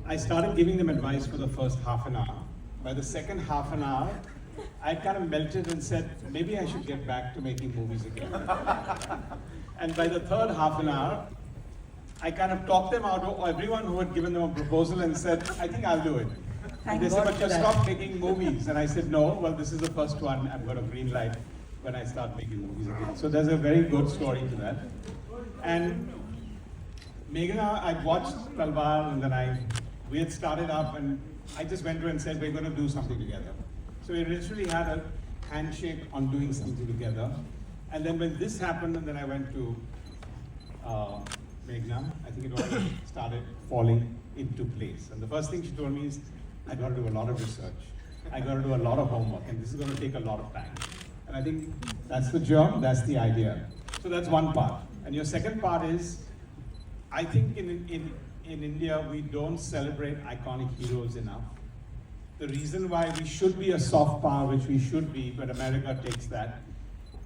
I started giving them advice for the first half an hour. By the second half an hour, I kind of melted and said, maybe I should get back to making movies again. And by the third half an hour, I kind of talked them out of everyone who had given them a proposal and said, I think I'll do it. And they said, but you stop making movies. And I said, no, well, this is the first one. I've got a green light when I start making movies again. So there's a very good story to that. And Meghna, I watched Talwar and then we had started up and I just went to her and said, we're going to do something together. So we literally had a handshake on doing something together. And then when this happened, and then I went to Meghna, I think it all started falling into place. And the first thing she told me is, I got to do a lot of research. I got to do a lot of homework, and this is going to take a lot of time. And I think that's the job, that's the idea. So that's one part. And your second part is, I think in India, we don't celebrate iconic heroes enough. The reason why we should be a soft power, which we should be, but America takes that,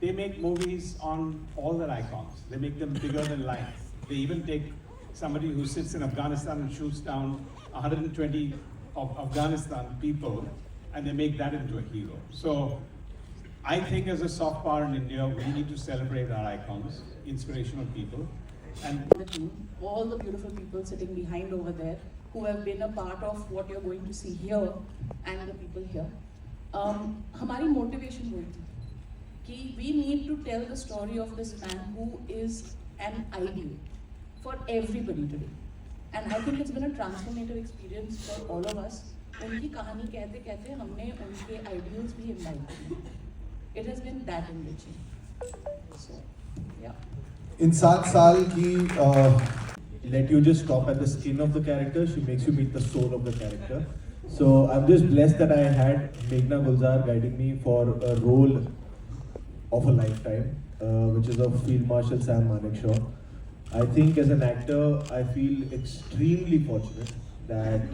they make movies on all their icons. They make them bigger than life. They even take somebody who sits in Afghanistan and shoots down 120 of Afghanistan people, and they make that into a hero. So I think as a soft power in India, we need to celebrate our icons, inspirational people. And the team, all the beautiful people sitting behind over there, who have been a part of what you're going to see here and the people here. हमारी motivation वही थी कि we need to tell the story of this man who is an ideal for everybody today. And I think it's been a transformative experience for all of us. उनकी कहानी कहते कहते हमने उनके ideals भी imbibe किए. It has been that enriching. So, yeah. In 7 साल की let you just stop at the skin of the character, she makes you meet the soul of the character. So I'm just blessed that I had Meghna Gulzar guiding me for a role of a lifetime, which is of Field Marshal Sam Manekshaw. I think as an actor, I feel extremely fortunate that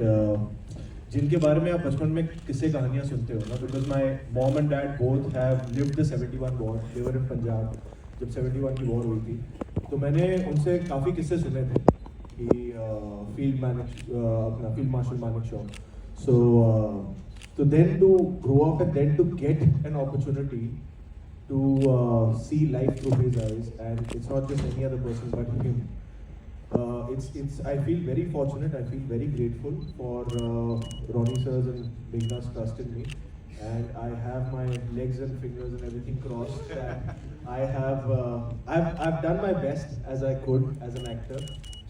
जिनके बारे में आप बचपन में किस्से कहानियाँ सुनते हो ना, because my mom and dad both have lived the 71 war. They were in Punjab जब 71 की war हुई थी, तो मैंने उनसे काफ़ी किस्से सुने थे कि field marshal Manekshaw. So then to grow up and then to get an opportunity to see life through his eyes, and it's not just any other person but him. I feel very fortunate. I feel very grateful for Ronnie sirs and Meghna's trust in me, and I have my legs and fingers and everything crossed that I've done my best as I could as an actor,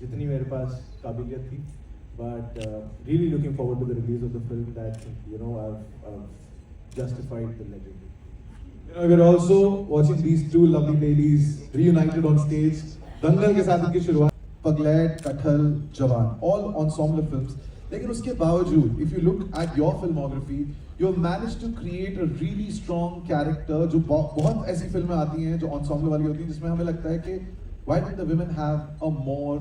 जितनी मेरे पास काबिलियत थी. But really looking forward to the release of the film that I've justified the legend. We're also watching these two lovely ladies reunited on stage. दंगल के साथ इनकी शुरुआत, पगलैट, कटहल, जवान, all ensemble films. लेकिन उसके बावजूद, if you look at your filmography, you have managed to create a really strong character. जो बहुत ऐसी फिल्में आती हैं जो ensemble वाली होती हैं जिसमें हमें लगता है कि why don't the women have a more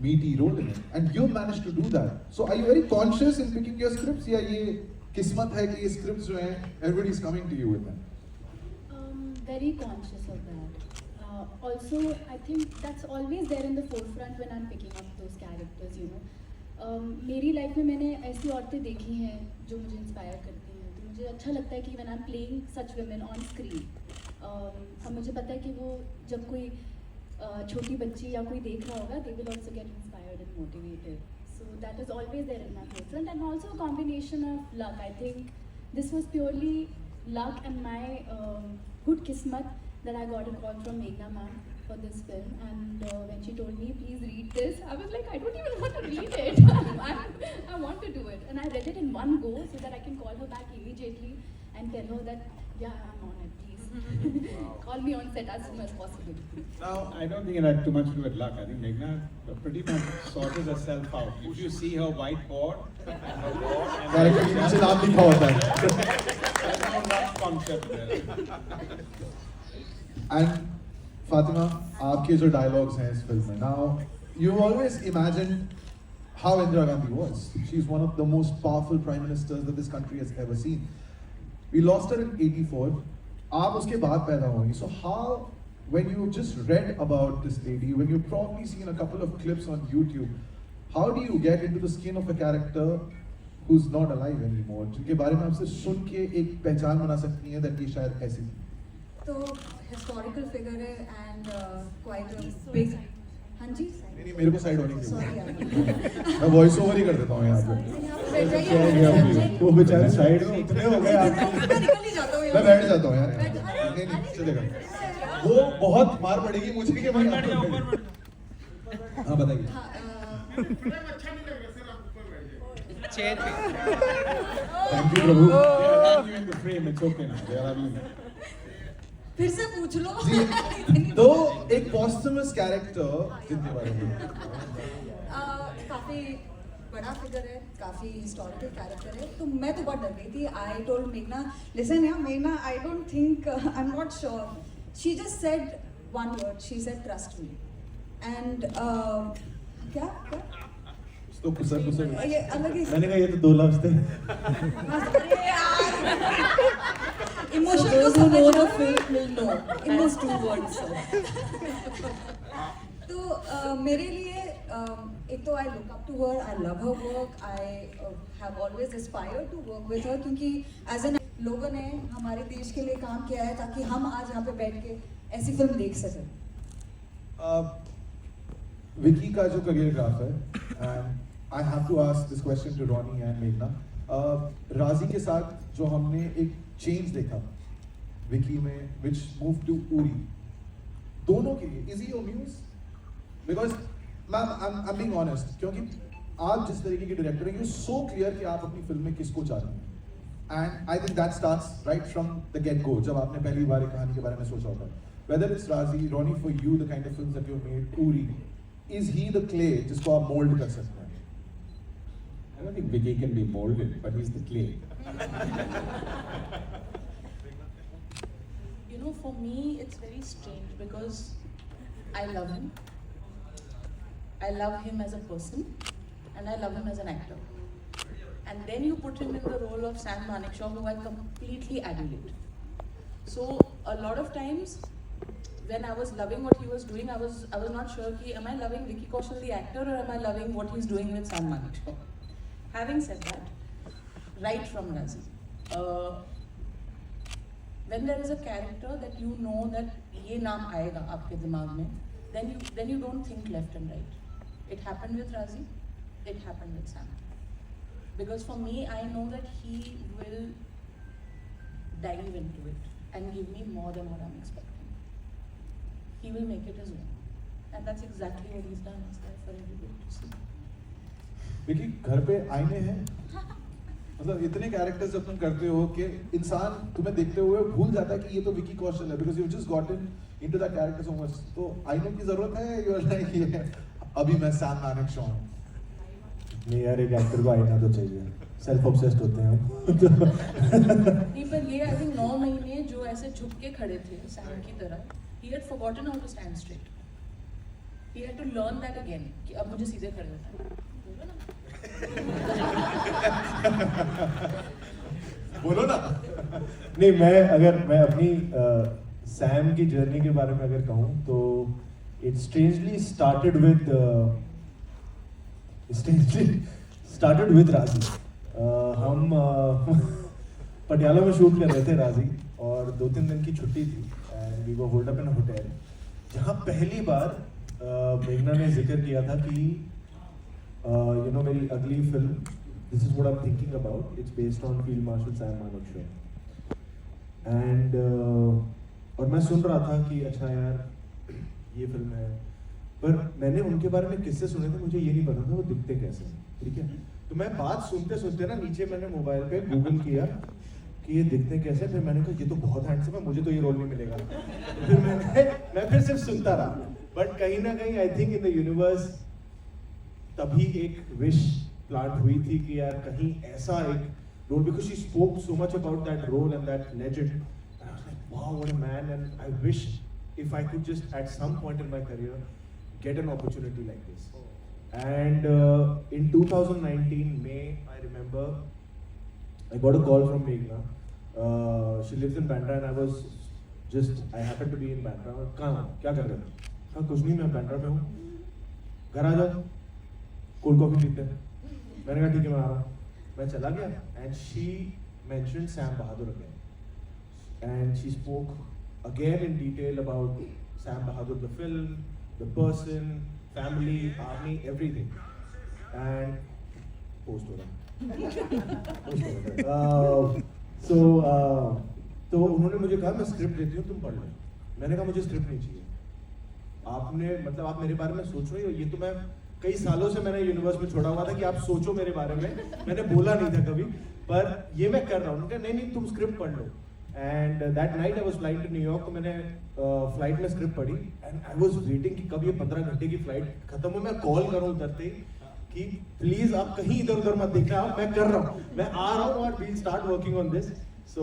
meaty role in it? And you managed to do that. So are you very conscious in picking your scripts? या ये किस्मत है कि ये scripts जो हैं everybody is coming to you with them? Very conscious of that. Also, I think that's always there in the forefront when I'm picking up those characters, मेरी life में मैंने ऐसी औरतें देखी हैं जो मुझे इंस्पायर करती हैं, तो मुझे अच्छा लगता है कि when I'm playing such women on screen, अब मुझे पता है कि वो जब कोई छोटी बच्ची या कोई देख रहा होगा, they will also get inspired and motivated. So that is always there in my forefront, and also a combination of luck. I think this was purely luck and my good kismat that I got a call from Meghna ma'am for this film, and when she told me please read this, I was like, I don't even want to read it. I want to do it, and I read it in one go so that I can call her back immediately and tell her that yeah, I'm on it, please. Call me on set as soon as possible. now, I don't think it had too much to do with luck. I think Meghna pretty much sorted herself out. If you see her whiteboard and her board and her Character नाम लिखा होता है. there's no luck concept there. And Fatima, आपके जो dialogues हैं इस film में, now you always imagined how Indira Gandhi was. She's one of the most powerful prime ministers that this country has ever seen. We lost her in '84. आप उसके बाद पैदा हुई. So how, when you just read about this lady, when you've probably seen a couple of clips on YouTube, how do you get into the skin of a character who's not alive anymore, जिनके बारे में आपसे सुन के एक पहचान बना सकती है that ये शायद ऐसी थी? तो हिस्टोरिकल फिगर है एंड क्वाइट अ बिग। हाँ जी नहीं मेरे को साइड होने सॉरी की यार मैं वॉइस ओवर ही कर देता हूँ यहाँ पे। यहाँ पे बैठ जाइए वो बेचारे साइड में उतने हो गए आप। मैं निकल ही जाता हूँ मैं बैठ जाता हूँ यार। बैठ- नहीं नहीं चलेगा। वो बहुत मार पड़ेगी मुझे कि मैं यहाँ पे बैठ- हाँ बताइए। हाँ, चेयर पे thank you Prabhu. They are having you in the frame. It's okay now. They are having you. फिर से पूछ लो जी तो एक posthumous कैरेक्टर जिनके बारे में काफी बड़ा फिगर है, काफी हिस्टोरिकल कैरेक्टर है, तो मैं तो बहुत डर गई थी। आई टोल्ड मेघना, लिसन यार मेघना, I don't think, I am not sure, she just said one word, she said trust me and क्या क्या तो कुसर ये अलग ही मैंने कहा ये तो 2 लफ्ज थे। अरे यार इमोशन तो know the film will know in this 2 words. तो मेरे लिए एक तो I look up to her, I love her work, I have always aspired to work with her, क्योंकि एज एन लोगों ने हमारे देश के लिए काम किया है ताकि हम आज यहाँ पे बैठ के ऐसी फिल्म देख सकें। विकी का जो करियर ग्राफ है, and I have to ask this question to Ronnie and मेघना, राजी के साथ जो हमने एक चेंज देखा विकी में, विच मूव टू उरी, दोनों के लिए is he your muse? Because ma'am I am being honest, क्योंकि आप जिस तरीके के डायरेक्टर हैं, यू सो क्लियर कि आप अपनी फिल्म में किसको चाहते हैं, and I think that starts right from the get go, जब आपने पहली बार एक कहानी के बारे में सोचा होता है। वेदर इट्स राजी, Ronnie, for you the kind of films that you have made, Uri, is he the clay जिसको आप मोल्ड कर सकते हैं? I don't think Vicky can be molded, but he's the clay. You know, for me, it's very strange because I love him. I love him as a person, and I love him as an actor. And then you put him in the role of Sam Manekshaw, who I completely adulate. So a lot of times, when I was loving what he was doing, I was not sure ki, am I loving Vicky Kaushal the actor, or am I loving what he's doing with Sam Manekshaw? Having said that, right from Razi, when there is a character that you know that ये नाम आएगा आपके दिमाग में, then you don't think left and right. It happened with Razi, it happened with Sam. Because for me, I know that he will dive into it and give me more than what I'm expecting. He will make it his own, and that's exactly what he's done. It's there for everybody to see. Vicky, घर पे आईने हैं, मतलब इतने characters जब तुम करते हो कि इंसान तुम्हें देखते हुए भूल जाता है कि ये तो विकी कौशल है, because you just gotten into that character so much. तो आईने की जरूरत है, यू आर लाइक ये अभी मैं सैम मानेकशॉ हूं। नहीं यार, एक एक्टर को आईना तो चाहिए, सेल्फ ऑब्सेस्ड होते हैं हम। नहीं, पर ये I think 9 महीने जो ऐसे झुक के खड़े थे सैम की तरह, he had forgotten how to stand straight. He had to learn that again कि अब मुझे सीधे खड़े होना है। बोलो ना। नहीं, मैं अपनी सैम की जर्नी के बारे में अगर कहूँ तो इट स्ट्रेंजली स्टार्टेड विद राजी। हम पटियाला में शूट कर रहे थे राजी, और 2-3 दिन की छुट्टी थी, and we were hold up in a hotel, जहाँ पहली बार मेघना ने जिक्र किया था कि you know, मेरी अगली film, this is what I'm thinking about, it's based on Field Marshal Sam Manekshaw, and और मैं सुन रहा था कि अच्छा यार ये फिल्म है, पर मैंने उनके बारे में किस्से सुने थे, मुझे ये नहीं पता था वो दिखते कैसे हैं, ठीक है? तो मैं बात सुनते ना नीचे मैंने मोबाइल पे गूगल किया कि ये दिखते कैसे, फिर मैंने कहा ये तो बहुत हैंडसम है, मुझे तो ये रोल नहीं मिलेगा। तो फिर मैं फिर सिर्फ सुनता रहा, बट कहीं ना कहीं I think in the universe तभी एक विश प्लांट हुई थी कि यार कहीं ऐसा एक role, because she spoke so much about that role and that legend, wow, what a man, and I wish if I could just at some point in my career get an opportunity like this. And in 2019 May, I remember I got a call from Meghna. She lives in Bandra and I happened to be in Bandra. कहाँ हो? क्या कर रहे हो? हाँ कुछ नहीं, मैं बैंड्रा में हूँ, घर आ जाओ। कोल्ड कॉफी पीते हैं. मैंने कहा ठीक है मैं आ रहा हूँ. मैं चला गया and she mentioned Sam Bahadur again. And she spoke again in detail about Sam Bahadur, the film, the person, family, army, everything. And post हो रहा. तो उन्होंने मुझे कहा मैं स्क्रिप्ट देती हूँ तुम पढ़ लो. मैंने कहा मुझे स्क्रिप्ट नहीं चाहिए. आपने मतलब आप मेरे बारे में सोच रहे हो. ये तो मैं कई सालों से मैंने यूनिवर्स में छोड़ा हुआ था कि आप सोचो मेरे बारे में. मैंने बोला नहीं था कभी पर ये मैं कर रहा हूँ. उन्होंने कहा नहीं तुम स्क्रिप्ट पढ़ लो. And that night I was flying to New York. तो मैंने फ्लाइट में स्क्रिप्ट पढ़ी एंड आई वाज वेटिंग कि कब ये 15 घंटे की फ्लाइट खत्म हो. मैं कॉल करूँ उतरते ही कि प्लीज आप कहीं इधर उधर मत देखना. मैं कर रहा हूँ, मैं आ रहा हूँ और we'll start working on this. So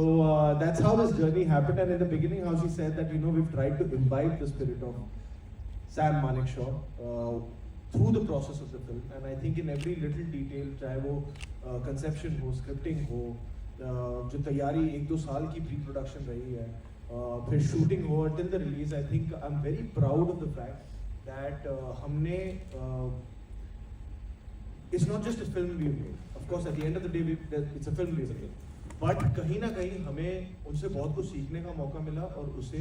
that's how this journey happened. And in the beginning, how she said that we've tried to imbibe the spirit of Sam Manekshaw through the process of the film. And I think in every little detail, चाहे वो conception हो, scripting हो, जो तैयारी 1-2 साल की pre-production रही है, फिर shooting हो until the release, I think I'm very proud of the fact that हमने it's not just a film we've made. Of course, at the end of the day, it's a film we've made. But कहीं ना कहीं हमें उनसे बहुत कुछ सीखने का मौका मिला और उसे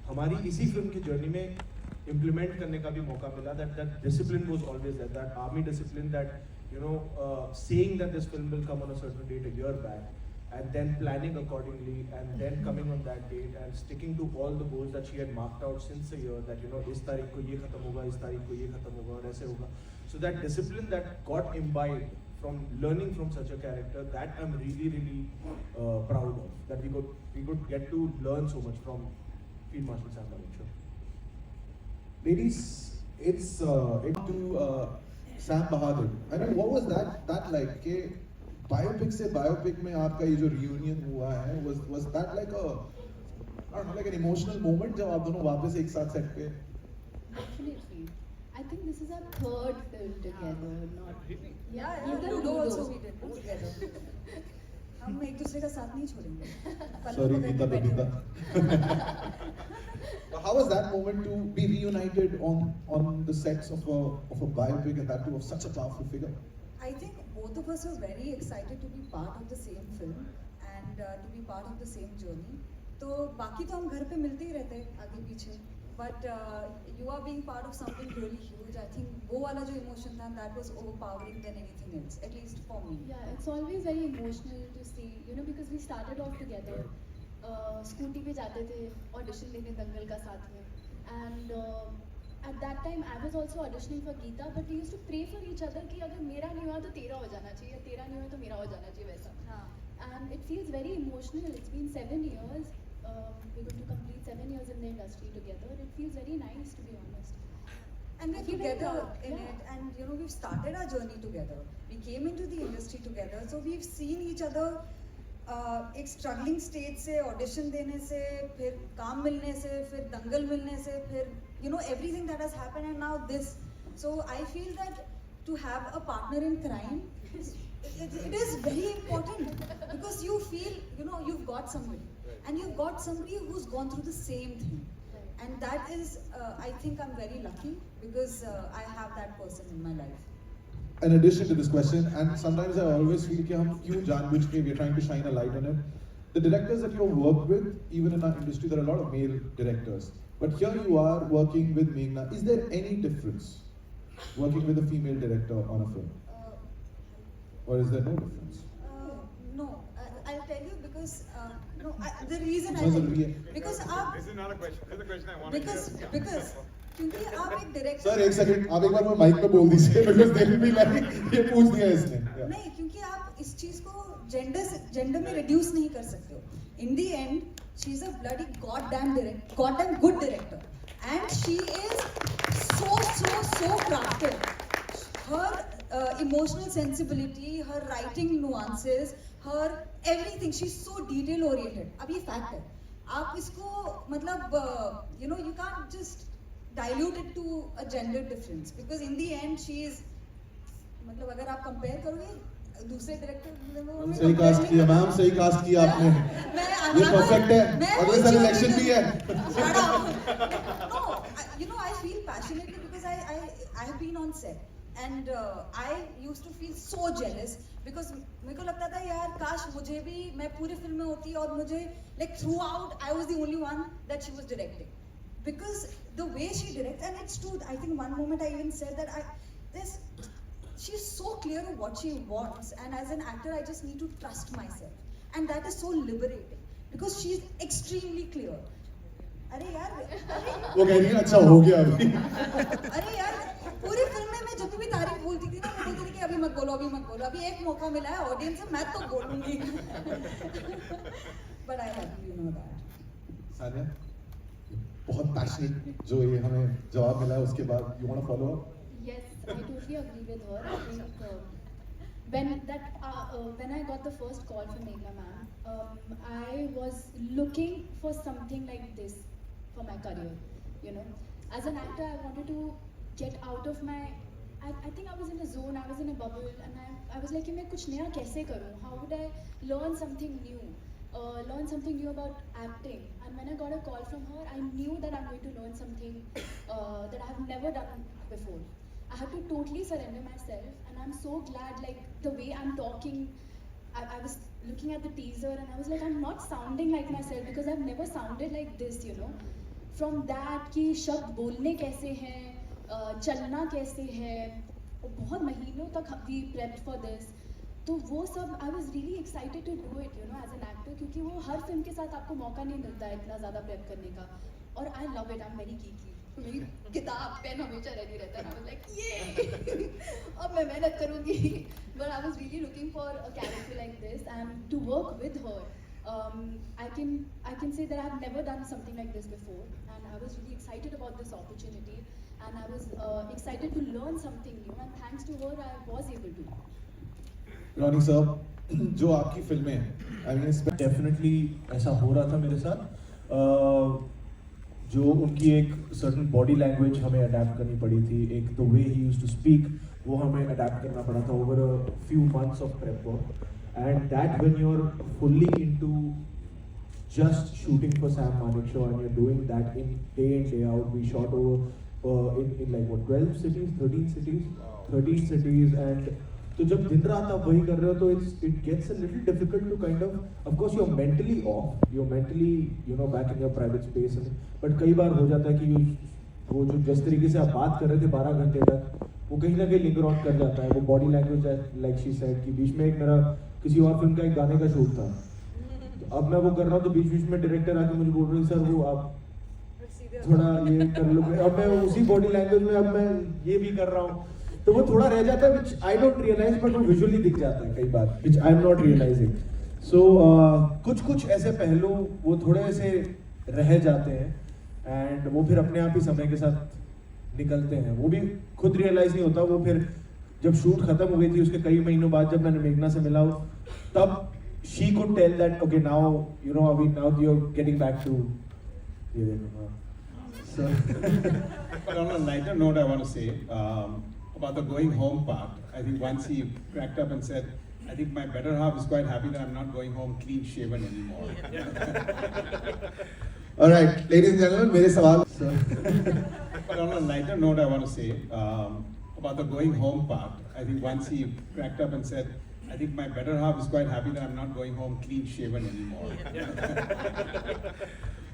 हमारी इसी फिल्म की जर्नी में इम्प्लीमेंट करने का भी मौका मिला. That discipline was always there, that army discipline, that saying that this film will come on a certain date a year back and then planning accordingly and then coming on that date and sticking to all the goals that she had marked out since a year, that इस तारीख को ये खत्म होगा, इस तारीख को ये खत्म होगा और ऐसे होगा. So that discipline that got imbibed from learning from such a character, that I'm really proud of. That we could get to learn so much from Field Marshal Sam Manekshaw. Ladies, it's to Sam Bahadur. I mean, what was that like? कि biopic से biopic में आपका ये जो reunion हुआ है, was that like a I don't know, like an emotional moment जब आप दोनों वापस एक साथ set पे? Definitely. I think this is our third film together, not Yeah, You've done Ludo Ludo. also we did together. हम एक दूसरे का साथ नहीं छोड़ेंगे. Sorry, Nita. How was that moment to be reunited on the sets of a biopic and that too of such a powerful figure? I think both of us were very excited to be part of the same film and to be part of the same journey. तो बाकी तो हम घर पे मिलते ही रहते आगे पीछे. But you are being part of something really huge. I think वो वाला जो emotion था, that was overpowering than anything else, at least for me. Yeah, it's always very emotional to see, because we started off together. Scooty पे जाते थे audition लेने दंगल का साथ में. And at that time I was also auditioning for Geeta, but we used to pray for each other कि अगर मेरा नहीं हुआ तो तेरा हो जाना चाहिए, तेरा नहीं हुआ तो मेरा हो जाना चाहिए वैसा. हाँ. And it feels very emotional. It's been 7 years. We're going to complete 7 years in the industry together. It feels very nice, to be honest. And we're I feel together like, in yeah. it, and we've started our journey together. We came into the industry together, so we've seen each other. एक struggling stage से audition देने से, फिर काम मिलने से, फिर दंगल मिलने से, फिर everything that has happened, and now this. So I feel that to have a partner in crime, it is very important because you feel you've got somebody. And you've got somebody who's gone through the same thing. And that is, I think I'm very lucky because I have that person in my life. In addition to this question, and sometimes I always feel कि हम क्यों जानबूझ के we're trying to shine a light on it. The directors that you've worked with, even in our industry, there are a lot of male directors. But here you are working with Meghna. Is there any difference working with a female director on a film? Or is there no difference? No, I'll tell you because the reason I Because tell of you, the- because This is not a question. This is a question I want to hear. because क्योंकि आप एक director. Sir, एक second, आप एक बार वो mic पे बोल दीजिए because they will be like ये पूछ दिया इसने. Yeah. नहीं, क्योंकि आप इस चीज को जेंडर में reduce नहीं कर सकते हो. In the end, she's a bloody goddamn good director, and she is so crafted. Her emotional sensibility, her writing nuances, her everything, she's so detail oriented. अब ये fact है. आप इसको मतलब you can't just dilute it to a gender difference because in the end she is मतलब अगर आप compare करोगे दूसरे डायरेक्टर सही कास्ट किया मैम, सही कास्ट किया आपने. ये perfect है. अगले साल election भी है. No, I feel passionately because I have been on set and I used to feel so jealous because मेरे को लगता था यार काश मुझे भी मैं पूरी फिल्म में होती और मुझे like throughout I was the only one that she was directing because the way she directs, and it's true. I think one moment I even said that she's so clear of what she wants, and as an actor I just need to trust myself, and that is so liberating because she's extremely clear. अरे यार वो कह रही है अच्छा हो गया अभी अरे यार पूरी फिल्म में मैं जब भी तारीफ बोलती थी ना मैं बोलती थी कि अभी मत बोलो अभी एक मौका मिला है ऑडियंस से मैं तो बोलूंगी but I have to know that Sania बहुत पैशनेट जो ये हमें जवाब मिला है उसके बाद you want to follow up Yes, I totally agree with her. I think when I got the first call from Meghna ma'am, I was looking for something like this for my career. You know, as an actor, I wanted to get out of my. I think I was in a zone, I was in a bubble, and I was like, कि मैं कुछ नया कैसे करूँ? How would I learn something new? Learn something new about acting. And when I got a call from her, I knew that I'm going to learn something that I have never done before. I had to totally surrender myself, and I'm so glad, like the way I'm talking. I was looking at the teaser and I was like, I'm not sounding like myself because I've never sounded like this, you know. From that कि शब्द बोलने कैसे हैं, चलना कैसे है, बहुत महीनों तक we prepped for this. तो वो सब I was really excited to do it, you know, as an actor क्योंकि वो हर फिल्म के साथ आपको मौका नहीं मिलता है इतना ज़्यादा prep करने का. और I love it, I'm very geeky. मेरी किताब पेन हमेशा रेडी रहता है. I was like, ये अब मैं मेहनत करूँगी. But I was really looking for a character like this, and to work with her, I can say that I have never done something like this before, and I was really excited about this opportunity, and I was excited to learn something new, and thanks to her, I was able to. Ronnie साहब जो आपकी फिल्में हैं I mean इसमें definitely ऐसा हो रहा था मेरे साथ जो उनकी एक सर्टन बॉडी लैंग्वेज हमें अडेप्ट करनी पड़ी थी, एक the way he used to speak वो हमें अडेप्ट करना पड़ा था over a few months of prep work, and that when you are fully into just shooting for Sam Manekshaw and you're doing that in day out. We shot over in like what 12 cities, 13 cities, and तो जब दिन रात आप वही कर रहे हो तो it gets a little difficult to kind of course you're mentally off, you're mentally you know back in your private space, but कई बार हो जाता है कि वो जो जिस तरीके से आप बात कर रहे थे 12 घंटे तक वो कहीं ना कहीं लिंगर ऑन कर जाता है, वो body language like she said कि बीच में एक मेरा किसी और फिल्म का एक गाने का शूट था, तो अब मैं वो कर रहा हूँ तो बीच में डायरेक्टर आके मुझे बोल रहे हैं सर वो आप थोड़ा ये कर लो, अब मैं उसी बॉडी लैंग्वेज में अब मैं ये भी कर रहा हूँ तो वो थोड़ा रह जाता है which I don't realize but वो विजुअली दिख जाता है कई बार which I'm not realizing. So कुछ ऐसे पहलू वो थोड़े ऐसे रह जाते हैं एंड वो फिर अपने आप ही समय के साथ निकलते हैं, वो भी खुद रियलाइज नहीं होता, वो फिर जब शूट खत्म हो गई थी उसके कई महीनों बाद जब मैंने मेघना से मिला तब she could tell that okay now you know now you're getting back to so but on a lighter note I want to say about the going home part. I think once he cracked up and said, I think my better half is quite happy that I'm not going home clean shaven anymore. All right, ladies and gentlemen, मेरे सवाल But on a lighter note I want to say about the going home part. I think once he cracked up and said, I think my better half is quite happy that I'm not going home clean shaven anymore.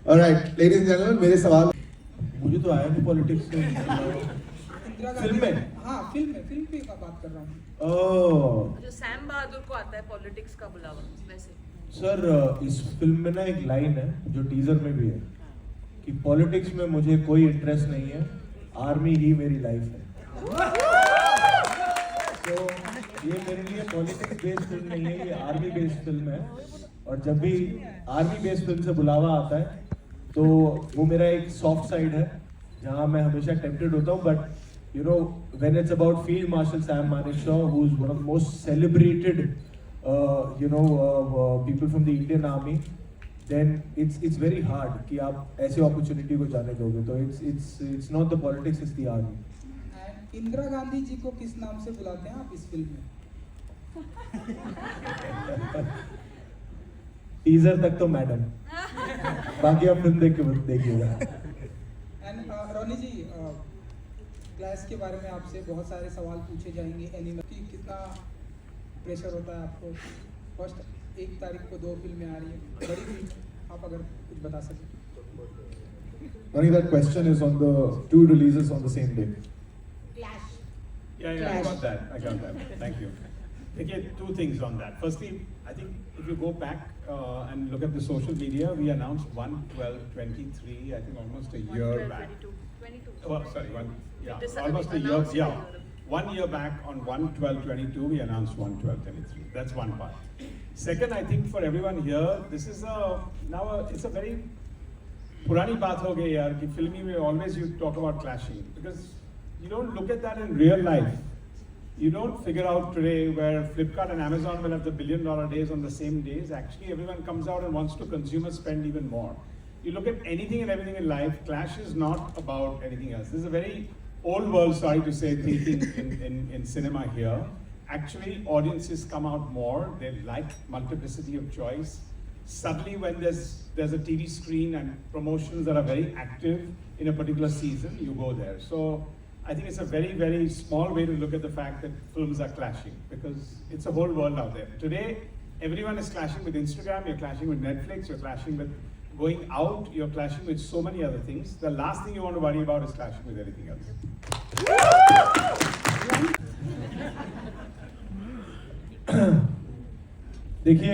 All right, ladies and gentlemen, मेरे सवाल मुझे तो आया नहीं politics में film में, हाँ film की बात कर रहा हूँ जो सैम बहादुर को आता है पॉलिटिक्स का बुलावा वैसे सर इस फिल्म में ना एक लाइन है जो टीजर में भी है कि पॉलिटिक्स में मुझे कोई इंटरेस्ट नहीं है, आर्मी ही मेरी लाइफ है। तो ये मेरे लिए पॉलिटिक्स बेस्ड फिल्म नहीं है, ये आर्मी बेस्ड फिल्म है और जब भी आर्मी बेस्ड फिल्म से बुलावा आता है तो वो मेरा एक सॉफ्ट साइड है जहाँ मैं हमेशा टेम्प्टेड होता हूँ, but you know when it's about Field Marshal Sam Manekshaw, who's one of the most celebrated people from the Indian Army, then it's very hard कि आप ऐसे opportunity को जाने दोगे, तो it's not the politics, it's the army. Indira Gandhi ji को किस नाम से बुलाते हैं आप इस फिल्म में? टीजर तक तो मैडम, बाकी आप फिल्म देख के देखिएगा। एंड रोनी जी क्लास के बारे में आपसे बहुत सारे सवाल पूछे जाएंगे एनिमल की कितना प्रेशर होता है आपको। फर्स्ट 1 तारीख को 2 फिल्में आ रही है, बड़ी फिल्म, आप अगर कुछ बता सकें। Ronnie, that question is on the 2 releases on the same day. Yeah, I got that. Thank you. Okay, 2 things on that. Firstly, I think if you go back and look at the social media, we announced 1/12/23, I think almost a year back. 22. Oh, sorry, December, almost a year, announced yeah. in Europe. 1 year back on 1/12/22, we announced 1/12/23. That's one part. Second, I think for everyone here, this is it's a very purani baat ho gayi yaar ki filmi mein always you talk about clashing, because you don't look at that in real life. You don't figure out today where Flipkart and Amazon will have the $1 billion days on the same days. Actually, everyone comes out and wants to consumer spend even more. You look at anything and everything in life, clash is not about anything else. This is a very old world, sorry to say, thinking in cinema here. Actually, audiences come out more. They like multiplicity of choice. Suddenly, when there's a TV screen and promotions that are very active in a particular season, you go there. So I think it's a very, very small way to look at the fact that films are clashing, because it's a whole world out there. Today, everyone is clashing with Instagram, you're clashing with Netflix, you're clashing with going out, you're clashing with so many other things. The last thing you want to worry about is clashing with anything else. देखिए,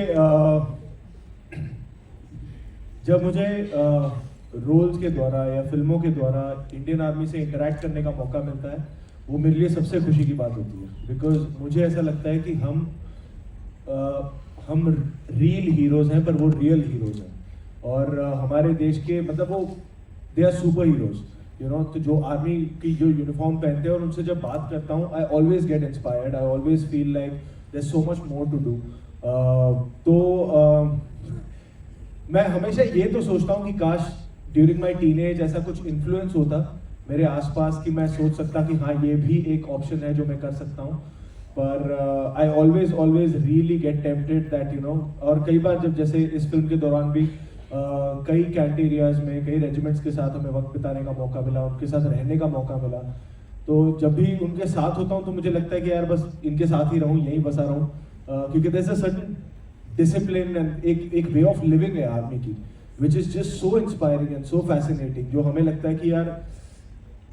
जब मुझे roles के द्वारा या फिल्मों के द्वारा Indian army से इंटरेक्ट करने का मौका मिलता है, वो मेरे लिए सबसे खुशी की बात होती है। बिकॉज मुझे ऐसा लगता है कि हम रियल हीरोज़ हैं, पर वो रियल हीरोज़ हैं। और हमारे देश के मतलब वो they are super heroes, you know. तो जो आर्मी की जो यूनिफॉर्म पहनते हैं और उनसे जब बात करता हूँ, I always get inspired, I always feel like there so much more to do. मैं हमेशा ये तो सोचता हूँ कि काश ड्यूरिंग माई टीनेज ऐसा कुछ इन्फ्लुएंस होता मेरे आसपास कि मैं सोच सकता कि हाँ, ये भी एक ऑप्शन है जो मैं कर सकता हूँ। पर I always really get tempted that, you know. और कई बार जब जैसे इस फिल्म के दौरान भी कई कैंट एरियाज में कई रेजिमेंट्स के साथ हमें वक्त बिताने का मौका मिला, उनके साथ रहने का मौका मिला। तो जब भी उनके साथ होता हूँ तो मुझे लगता है कि यार बस इनके साथ ही रहूँ, यहीं बसा रहूँ, क्योंकि there is a certain discipline and एक वे ऑफ लिविंग है आर्मी की, which is just so inspiring and so fascinating, जो हमें लगता है कि यार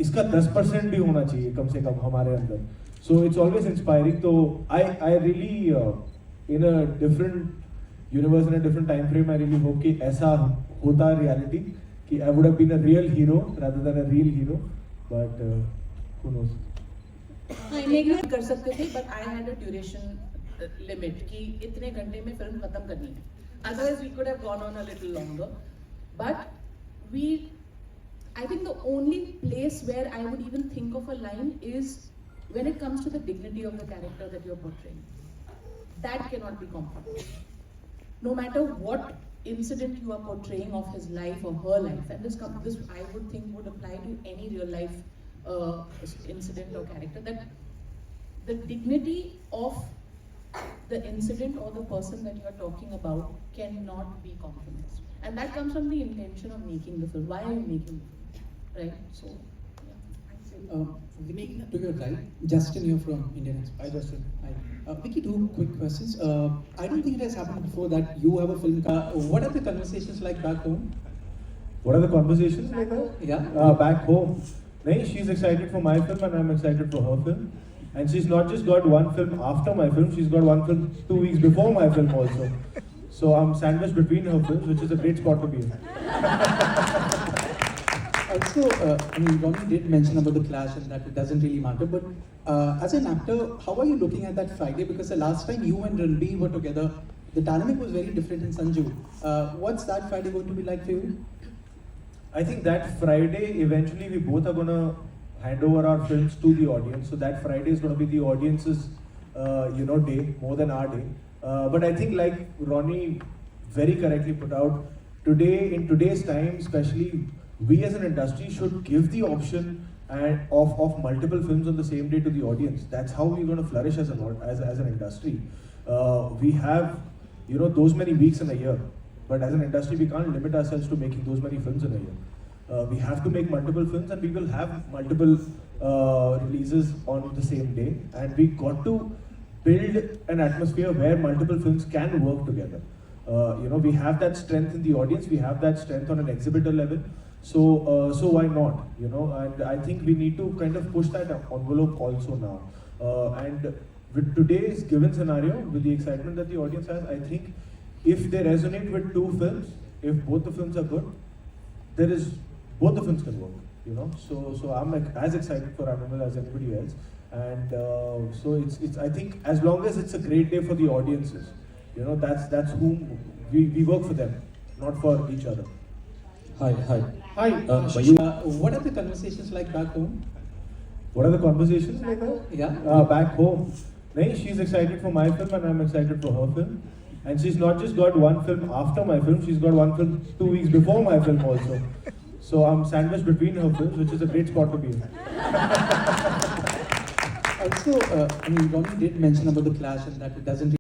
इसका 10% भी होना चाहिए कम से कम हमारे अंदर। So it's always inspiring. तो I really in a different universe, in a different time frame, I really hope कि ऐसा होता रियलिटी, कि I would have been a real hero rather than a real hero, but who knows. मेघना कर सकते थे, but I had a duration limit कि इतने घंटे में फिल्म खत्म करनी है। Otherwise, we could have gone on a little longer. But I think the only place where I would even think of a line is when it comes to the dignity of the character that you're portraying. That cannot be compromised. No matter what incident you are portraying of his life or her life, and this I would think would apply to any real life incident or character, that the dignity of the incident or the person that you are talking about cannot be compromised, and that comes from the intention of making the film. Why are you making the film, right? So Vicky, to your right, Justin, you're from Indian Express. Hi Justin. Hi. Vicky, 2 quick questions. I don't think it has happened before that you have a film. What are the conversations like back home? What are the conversations like that? Yeah. Back home. No, she's excited for my film and I'm excited for her film. And she's not just got one film after my film, she's got one film 2 weeks before my film also. So I'm sandwiched between her films, which is a great spot to be in. Also, I mean, Ronnie did mention about the clash and that it doesn't really matter, but as an actor, how are you looking at that Friday? Because the last time you and Ranbir were together, the dynamic was very different in Sanju. What's that Friday going to be like for you? I think that Friday, eventually we both are going to hand over our films to the audience. So that Friday is going to be the audience's, day, more than our day. But I think like Ronnie very correctly put out, in today's time, especially, we as an industry should give the option of multiple films on the same day to the audience. That's how we're going to flourish as an industry. We have, those many weeks in a year, but as an industry, we can't limit ourselves to making those many films in a year. We have to make multiple films, and we will have multiple releases on the same day. And we got to build an atmosphere where multiple films can work together. We have that strength in the audience. We have that strength on an exhibitor level. So why not? And I think we need to kind of push that envelope also now. And with today's given scenario, with the excitement that the audience has, I think if they resonate with two films, if both the films are good, both the films can work. So I'm like as excited for Animal as anybody else. And so it's I think as long as it's a great day for the audiences, that's whom we work for them, not for each other. Hi. Hi. Mayur. What are the conversations like back home? What are the conversations like that? Yeah. Back home. No, she's excited for my film and I'm excited for her film. And she's not just got one film after my film, she's got one film 2 weeks before my film also. So I'm sandwiched between her films, which is a great spot to be in. Also, Ronnie did mention about the clash and that it doesn't